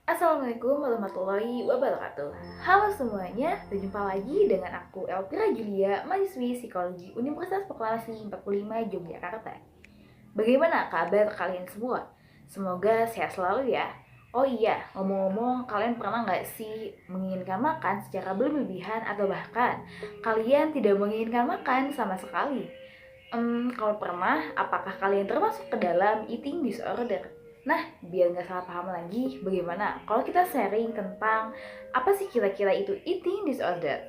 Assalamualaikum warahmatullahi wabarakatuh. Halo semuanya, berjumpa lagi dengan aku Elvira Julia, mahasiswi Psikologi Universitas Proklamasi 45 Yogyakarta. Bagaimana kabar kalian semua? Semoga sehat selalu ya. Oh iya, ngomong-ngomong, kalian pernah nggak sih menginginkan makan secara berlebihan atau bahkan kalian tidak menginginkan makan sama sekali? Kalau pernah, apakah kalian termasuk ke dalam eating disorder? Nah, biar nggak salah paham lagi, bagaimana kalau kita sharing tentang apa sih kira-kira itu eating disorder?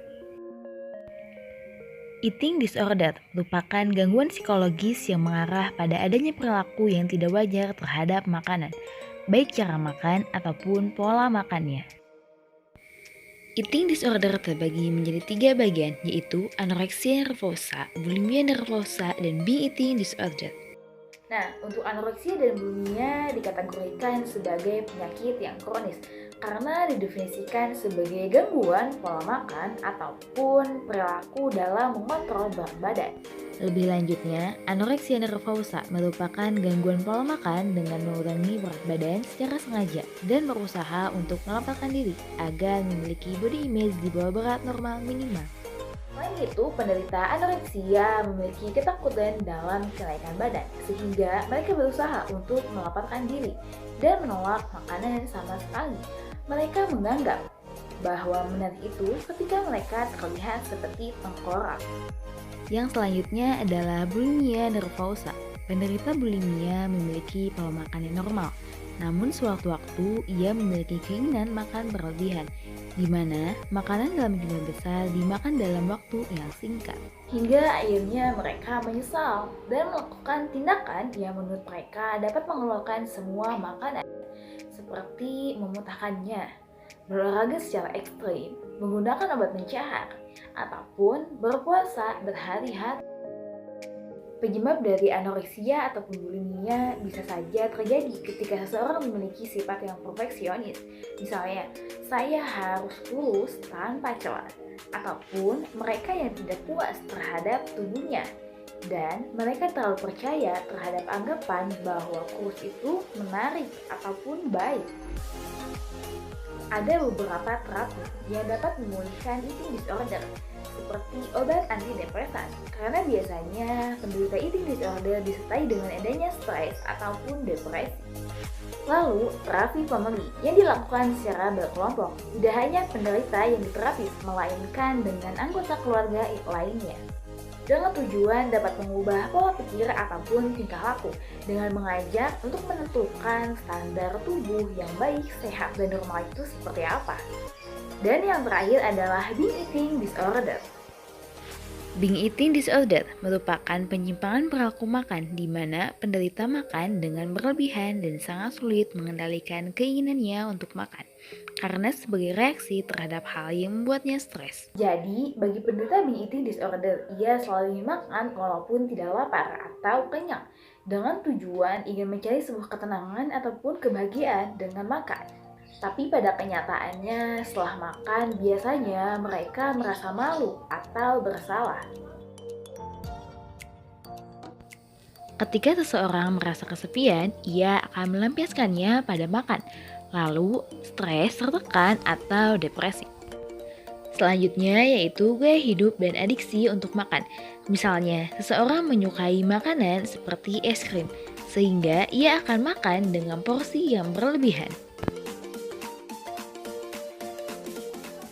Eating disorder merupakan gangguan psikologis yang mengarah pada adanya perilaku yang tidak wajar terhadap makanan, baik cara makan ataupun pola makannya. Eating disorder terbagi menjadi 3 bagian, yaitu anoreksia nervosa, bulimia nervosa, dan binge eating disorder. Nah, untuk anoreksia dan bulimia dikategorikan sebagai penyakit yang kronis karena didefinisikan sebagai gangguan pola makan ataupun perilaku dalam mengontrol berat badan. Lebih lanjutnya, anoreksia nervosa merupakan gangguan pola makan dengan mengurangi berat badan secara sengaja dan berusaha untuk melapangkan diri agar memiliki body image di bawah berat normal minimal. Selain itu, penderita anoreksia memiliki ketakutan dalam kenaikan badan, sehingga mereka berusaha untuk melapangkan diri dan menolak makanan sama sekali. Mereka menganggap bahwa menarik itu ketika mereka terlihat seperti tengkorak. Yang selanjutnya adalah bulimia nervosa. Penderita bulimia memiliki pola makan yang normal, namun sewaktu-waktu ia memiliki keinginan makan berlebihan, di mana makanan dalam jumlah besar dimakan dalam waktu yang singkat. Hingga akhirnya mereka menyesal dan melakukan tindakan yang menurut mereka dapat mengeluarkan semua makanan, seperti memuntahkannya, berolahraga secara ekstrim, menggunakan obat pencahar, ataupun berpuasa berhari-hari. Penyebab dari anoreksia ataupun bulimia bisa saja terjadi ketika seseorang memiliki sifat yang perfeksionis. Misalnya, saya harus kurus tanpa celah, ataupun mereka yang tidak puas terhadap tubuhnya. Dan mereka terlalu percaya terhadap anggapan bahwa kurus itu menarik ataupun baik. Ada beberapa terapi yang dapat memulihkan eating disorder, seperti obat antidepresan, karena biasanya penderita eating disorder disertai dengan adanya stres ataupun depresi. Lalu, terapi family yang dilakukan secara berkelompok, tidak hanya penderita yang diterapi, melainkan dengan anggota keluarga lainnya. Dengan tujuan dapat mengubah pola pikir ataupun tingkah laku dengan mengajak untuk menentukan standar tubuh yang baik, sehat, dan normal itu seperti apa. Dan yang terakhir adalah binge eating disorder. Binge eating disorder merupakan penyimpangan perilaku makan di mana penderita makan dengan berlebihan dan sangat sulit mengendalikan keinginannya untuk makan karena sebagai reaksi terhadap hal yang membuatnya stres. Jadi, bagi penderita binge eating disorder, ia selalu ingin makan walaupun tidak lapar atau kenyang, dengan tujuan ingin mencari sebuah ketenangan ataupun kebahagiaan dengan makan. Tapi pada kenyataannya, setelah makan, biasanya mereka merasa malu atau bersalah. Ketika seseorang merasa kesepian, ia akan melampiaskannya pada makan, lalu stres, tertekan, atau depresi. Selanjutnya yaitu gaya hidup dan adiksi untuk makan. Misalnya, seseorang menyukai makanan seperti es krim, sehingga ia akan makan dengan porsi yang berlebihan.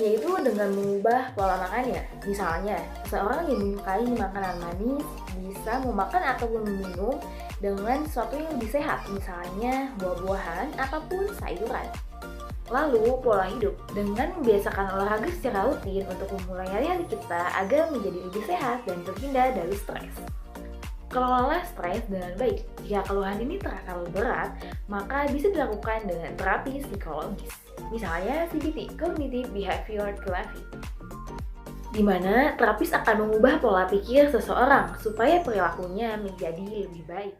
Yaitu dengan mengubah pola makannya. Misalnya, seseorang yang menyukai makanan manis bisa memakan ataupun meminum dengan sesuatu yang lebih sehat, misalnya buah-buahan ataupun sayuran. Lalu, pola hidup dengan membiasakan olahraga secara rutin untuk memulai hari-hari kita agar menjadi lebih sehat dan terhindar dari stres. Kelola stres dengan baik. Jika keluhan ini terasa berat, maka bisa dilakukan dengan terapi psikologis. Misalnya CBT, Cognitive Behavior Therapy, di mana terapis akan mengubah pola pikir seseorang supaya perilakunya menjadi lebih baik.